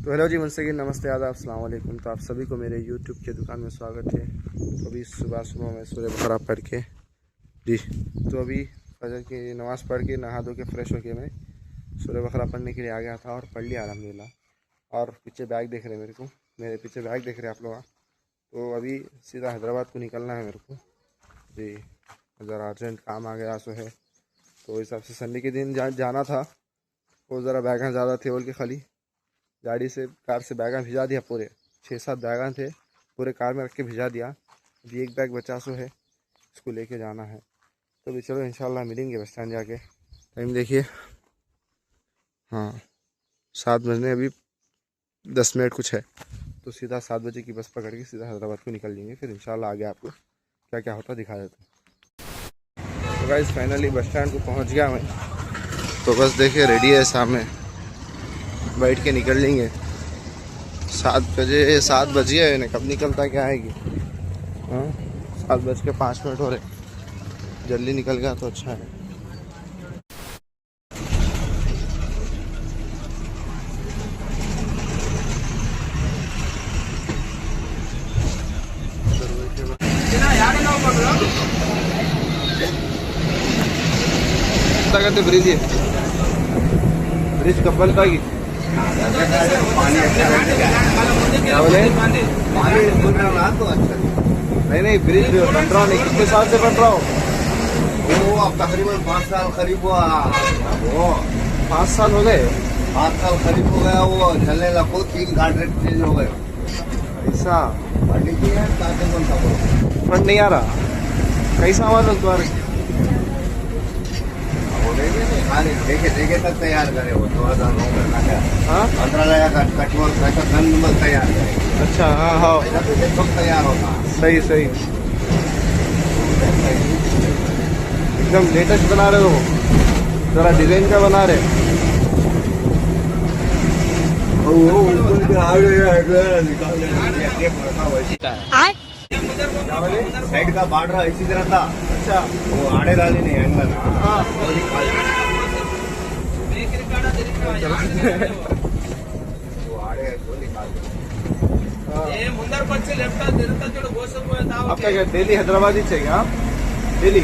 तो हेलो जी, मुझसे नमस्ते, आदाब, अस्सलाम वालेकुम। तो आप सभी को मेरे यूट्यूब के दुकान में स्वागत है। तो अभी सुबह मैं सूर्य बकरा पढ़ के जी तो अभी फजर की नमाज़ पढ़ के नहा धो के फ्रेश होके मैं सूर्य बकरा पढ़ने के लिए आ गया था और पढ़ लिया अल्हम्दुलिल्लाह। और पीछे बैग देख रहे हैं मेरे पीछे बैग देख रहे हैं आप लोग। तो अभी सीधा हैदराबाद को निकलना है मेरे को जी। ज़रा अर्जेंट काम आ गया सो है, तो हिसाब से संडे के दिन जाना था। वो ज़रा बैग ज़्यादा थे बोल के खाली गाड़ी से कार से बैग भिजा दिया। पूरे 6-7 बैग थे, पूरे कार में रख के भिजा दिया। अभी एक बैग बचा सो है, इसको लेके जाना है। तो भी चलो इंशाल्लाह मिलेंगे बस स्टैंड जाके। टाइम देखिए, हाँ 7 बजने अभी 10 मिनट कुछ है। तो सीधा 7 बजे की बस पकड़ के सीधा हैदराबाद को निकल जाएंगे। फिर इंशाल्लाह आगे आपको क्या क्या होता दिखा देता हूँ। तो गाइस फाइनली बस स्टैंड को पहुँच गया मैं। तो बस देखिए रेडी है सामने, बैठ के निकल लेंगे 7 बजे। 7 बजे है, कब निकलता क्या आएगी। हाँ 7:05 हो रहे, जल्दी निकल गया तो अच्छा है। करते ब्रिज है, ब्रिज कब बनता है? क्या बोले? नहीं ब्रिज बन रहा नहीं, कितने साल से बन रहा हो? वो अब तकरीबन 5 साल करीब हुआ। वो 5 साल हो गए। 5 साल करीब हो गया। वो चलने लगो 3 घाट चेंज हो गए। ऐसा फंड फंड नहीं आ रहा। कैसा हुआ लोग तुम्हारे? देखे तक तैयार करे वो 2009 में क्या। हाँ 15 का कटवल गंदमल तैयार करे। अच्छा, हाँ हाँ सब तैयार होता। सही एकदम लेटेस्ट बना रहे हो, जरा डिजाइन का बना रहे। साइड का बॉर्डर इसी तरह था। अच्छा, वो आड़े डाले नहीं एंगल। हाँ आपका क्या डेली हैदराबाद ही चाहिए? हाँ डेली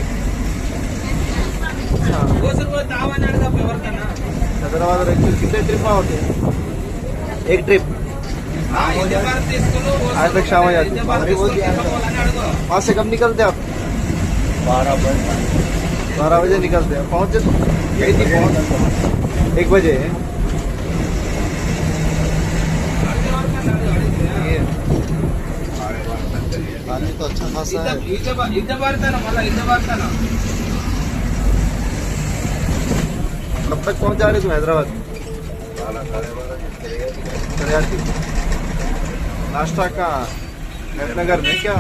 हैदराबाद कितने ट्रिप होते हैं? एक ट्रिप आज तक शाम हो जाती है। वहाँ से कब निकलते आप? 12 बजे निकलते हैं। पहुँचे तो यही थी पहुँच 1 बजे। पानी तो अच्छा खासा है। कब तक पहुँच जा रहे तुम हैदराबाद? नाश्ता कहाँ? नगर में क्या?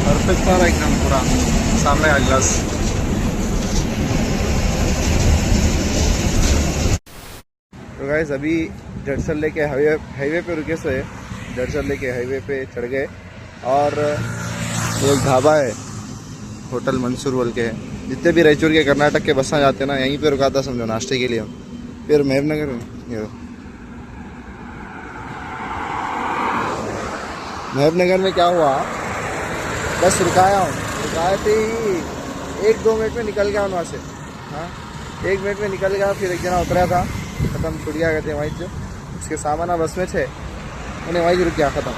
परफेक्ट आ रहा एकदम पूरा सामने का ग्लास। तो गाइस अभी जड़सर लेके हाईवे पे रुके सोए। जड़सर लेके हाईवे पे चढ़ गए और एक ढाबा है होटल मंसूर बोल के है। जितने भी रायचूर के कर्नाटक के बसा जाते हैं ना, यहीं पे रुका था समझो नाश्ते के लिए। फिर मेहरनगर मेहरनगर में क्या हुआ, बस रुकाया हूँ, रुकाए थे ही 1-2 मिनट में निकल गया वहाँ से। हाँ 1 मिनट में निकल गया। फिर एक जना उतरा था, ख़त्म छुट गया कहते हैं वहीं से। उसके सामान बस में थे, उन्हें वहीं रुक गया ख़त्म।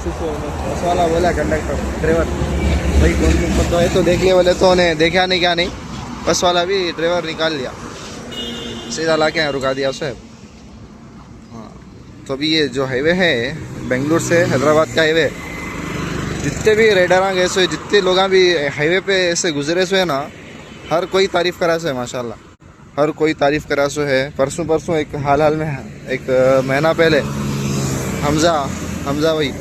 टैक्सी से बस वाला बोला कंडक्टर ड्राइवर भाई कौन तुम तो है तो देख लिया बोले तो उन्हें देखा नहीं क्या नहीं बस वाला भी ड्राइवर निकाल लिया सीधा ला के रुका दिया उसे। हाँ तो अभी ये जो हाईवे है बेंगलुरु से हैदराबाद का हाईवे जितने भी रेडर गए सो जितने लोग भी हाईवे पे ऐसे गुजरे सो है ना हर कोई तारीफ करा सो है माशाल्लाह हर कोई तारीफ करा सो है। परसों एक हाल में एक महीना पहले हमजा भाई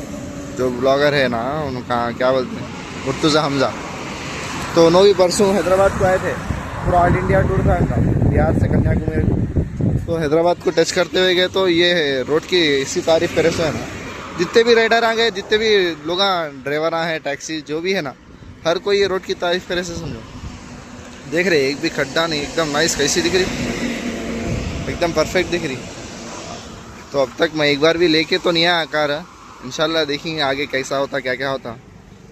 जो ब्लॉगर है ना उनका क्या बोलते हैं मुर्तुज़ा हमजा तो उन्होंने भी परसों हैदराबाद को आए थे। पूरा ऑल इंडिया टूर था उनका बिहार से कन्याकुमारी तो हैदराबाद को टच करते हुए गए तो ये रोड की इसी तारीफ करे सो है ना जितने भी राइडर आ गए जितने भी लोग ड्राइवर हैं टैक्सी जो भी है ना हर कोई ये रोड की तारीफ करे से समझो। देख रहे एक भी खड्डा नहीं एकदम नाइस कैसी दिख रही एकदम परफेक्ट दिख रही। तो अब तक मैं एक बार भी लेके तो नहीं आया कार इंशाल्लाह देखेंगे आगे कैसा होता क्या क्या होता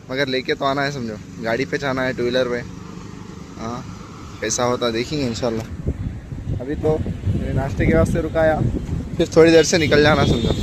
मगर लेके तो आना है समझो गाड़ी पे जाना है टू व्हीलर पे। हाँ कैसा होता देखेंगे इंशाल्लाह। अभी तो मेरे नाश्ते के वास्ते रुकाया फिर थोड़ी देर से निकल जाना समझो।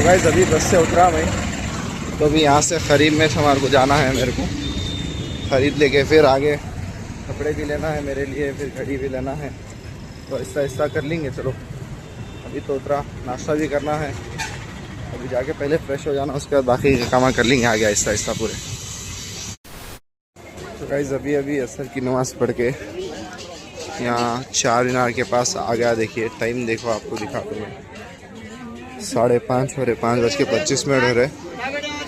गाइस अभी बस से उतरा मैं तो अभी यहाँ से ख़रीब में हमारे को जाना है मेरे को ख़रीद लेके फिर आगे कपड़े भी लेना है मेरे लिए फिर घड़ी भी लेना है तो ऐसा कर लेंगे। चलो अभी तो उतरा नाश्ता भी करना है अभी जाके पहले फ्रेश हो जाना उसके बाद बाकी काम कर लेंगे आगे ऐसा पूरे। तो गाइस अभी असर की नमाज़ पढ़ के यहाँ चार मीनार के पास आ गया। देखिए टाइम देखो आपको दिखाता हूँ 5:30 हो रहे 5:25 हो रहे।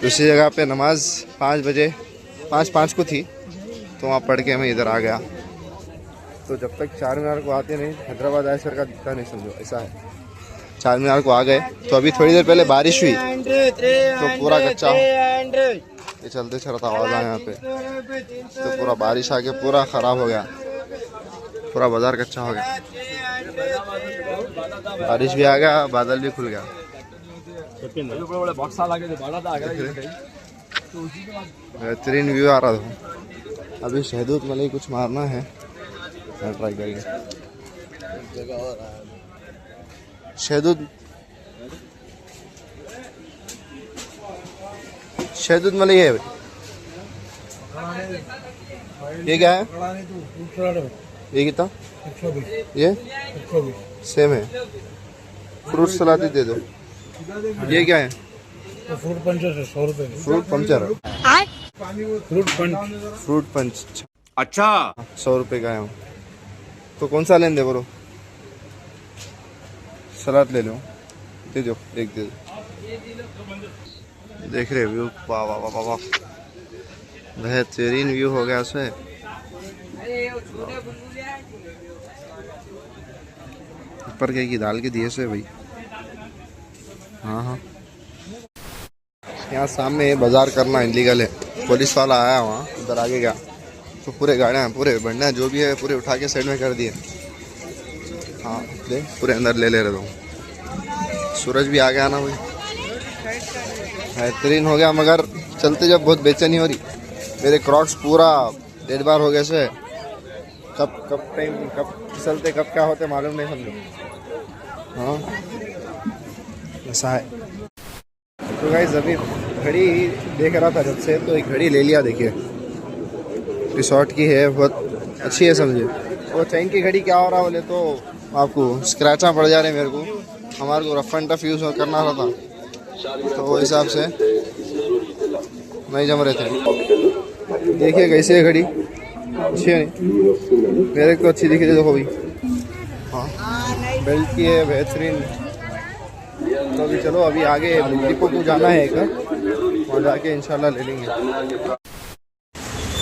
दूसरी जगह पे नमाज 5 बजे 5:05 को थी तो वहाँ पढ़ के मैं इधर आ गया। तो जब तक चार मीनार को आते नहीं हैदराबाद आए सर का दिखता नहीं समझो ऐसा है। चार मीनार को आ गए तो अभी थोड़ी देर पहले बारिश हुई तो पूरा कच्चा ये चलते चलता आवाज़ आया यहाँ पे तो पूरा बारिश आके पूरा ख़राब हो गया पूरा बाजार कच्चा हो गया। बारिश भी आ गया बादल भी खुल गया। बेहतरीन व्यू आ रहा था। अभी शहदूत मलई कुछ मारना है ट्राई करेंगे। शहदूत मलई है ये क्या है ये कितना ये सेम है। फ्रूट सलाद दे दो। ये क्या है फ्रूट पंचर है 100 रुपए फ्रूट पंचर फ्रूट पंच अच्छा 100 रुपये का है। तो कौन सा लेने दे बोलो सलाद ले लो दे दो एक दे दो। देख रहे व्यू वाह वाह वाह वाह बेहतरीन व्यू हो गया उसमें। ऊपर की दाल के दिए से भाई। हाँ यहाँ सामने बाजार करना इलीगल है। पुलिस वाला आया वहाँ उधर आगे गया तो पूरे गाड़ियाँ पूरे बढ़िया जो भी है पूरे उठा के साइड में कर दिए। हाँ ले पूरे अंदर ले रहे तो सूरज भी आ गया ना भाई बेहतरीन हो गया। मगर चलते जब बहुत बेचैनी हो रही मेरे क्रॉक्स पूरा 1.5 बार हो गए से कब टाइम कब फिसलते कब क्या होते मालूम नहीं समझो। हाँ ऐसा है। तो गाइस अभी घड़ी देख रहा था जब से तो एक घड़ी ले लिया। देखिए रिसॉर्ट की है बहुत अच्छी है समझे। वो चैन की घड़ी क्या हो रहा बोले तो आपको स्क्रैचा पड़ जा रहे मेरे को हमारे को रफ एंड टफ यूज़ करना रहा था तो वो हिसाब से नहीं जम रहे थे। देखिए कैसी है घड़ी अच्छी है नहीं मेरे को अच्छी दिख रही देखो भाई। हाँ बेल्ट की है बेहतरीन तो अभी चलो अभी आगे डिपो को जाना है एक, वहाँ जाके इंशाल्लाह ले लेंगे।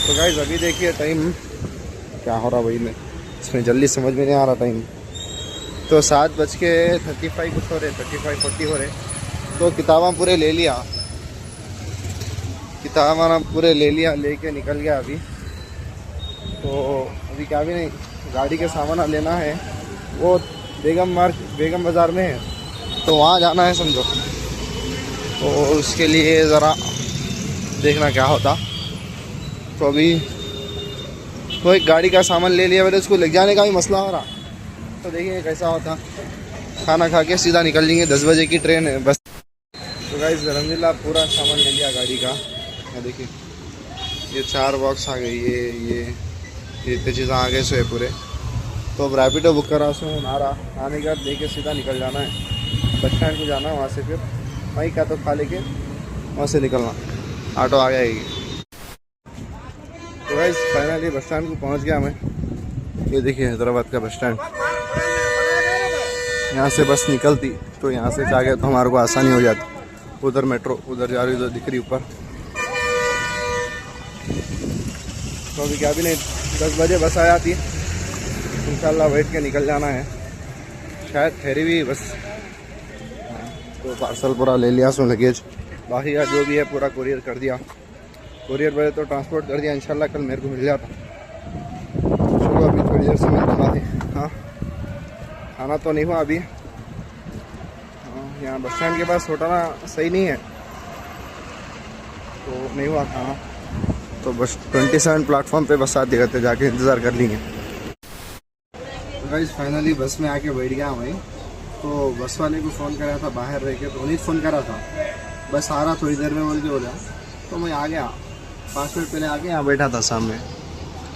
तो गाइस अभी देखिए टाइम क्या हो रहा वही में, इसमें जल्दी समझ में नहीं आ रहा टाइम। तो 7:35 कुछ हो रहे, 35-40 हो रहे। तो किताबा पूरे ले लिया, किताबा पूरे ले लिया, लेके निकल गया अभी। तो अभी क्या भी नहीं, गाड़ी के सामान लेना है, वो बेगम बाज़ार में है, तो वहाँ जाना है समझो। तो उसके लिए ज़रा देखना क्या होता। तो अभी तो एक गाड़ी का सामान ले लिया मैंने, उसको ले जाने का भी मसला हो रहा। तो देखिए कैसा होता, खाना खा के सीधा निकल जाएंगे, 10 बजे की ट्रेन है बस। तो गाइस अलहम्दुलिल्लाह पूरा सामान ले लिया गाड़ी का। ये देखिए ये 4 बॉक्स आ गई, ये इतनी चीज़ें आ गए सो पूरे। तो अब रैपिडो बुक करा सो आ रहा, आने के बाद लेके सीधा निकल जाना है, बस स्टैंड को जाना है, वहाँ से फिर वहीं का तो खा लेके वहाँ से निकलना, ऑटो आ जाएगी। तो गाइस फाइनली बस स्टैंड को पहुँच गया मैं। ये देखिए हैदराबाद का बस स्टैंड, यहाँ से बस निकलती तो यहाँ से जाके तो हमारे को आसानी हो जाती। उधर मेट्रो उधर जा रही, उधर दिख रही ऊपर। तो अभी क्या भी नहीं, 10 बजे बस आ जाती है, इंशाल्लाह वेट के निकल जाना है, शायद ठहरी भी बस। तो पार्सल पूरा ले लिया, सो लगेज बाकी का जो भी है पूरा कुरियर कर दिया, कुरियर पर तो ट्रांसपोर्ट कर दिया, इंशाल्लाह कल मेरे को मिल जाता। चलो अभी थोड़ी देर से मैं बना दी। हाँ खाना तो नहीं हुआ अभी, यहाँ बस स्टैंड के पास होटल सही नहीं है तो नहीं हुआ खाना। तो बस 27 प्लेटफॉर्म पे बस आते रहते, जाके इंतज़ार कर लेंगे। तो गाइस फाइनली बस में आके बैठ गया वहीं। तो बस वाले को फ़ोन करा था बाहर रह के, तो उन्हीं फ़ोन करा था बस आ रहा थोड़ी देर में बोल के बोला। तो मैं आ गया, 5 मिनट पहले आके यहाँ बैठा था सामने।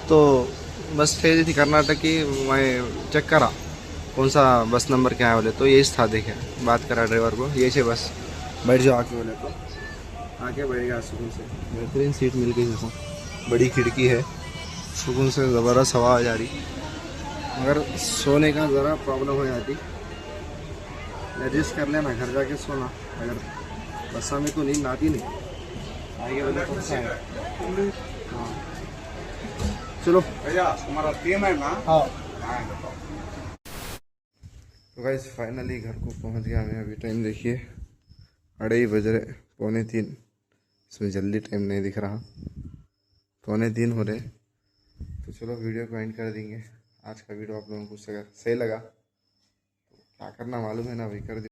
तो बस थे थी कर्नाटक की, मैं चेक करा कौन सा बस नंबर क्या है बोले, तो यही था। देखे बात करा ड्राइवर को, यही से बस बैठ जाओ आके बोले, तो आके बैठ गया सुकून से। बेहतरीन सीट मिल गई देखो, बड़ी खिड़की है, सुकून से ज़बरदस्त हवा आ जा रही। अगर सोने का ज़रा प्रॉब्लम हो जाती एडजस्ट कर लेना, घर जाके सोना। अगर बस में तो नींद आती नहीं, आगे बोले कौन सा है। हाँ चलो भैया हमारा टीम है ना। हाँ तो गाइस फाइनली घर को पहुंच गया मैं। अभी टाइम देखिए 2:30 बज रहे, 2:45। इसमें जल्दी टाइम नहीं दिख रहा, 2:45 हो रहे। तो चलो वीडियो को एंड कर देंगे। आज का वीडियो आप लोगों को सही लगा तो क्या करना मालूम है ना भाई, कर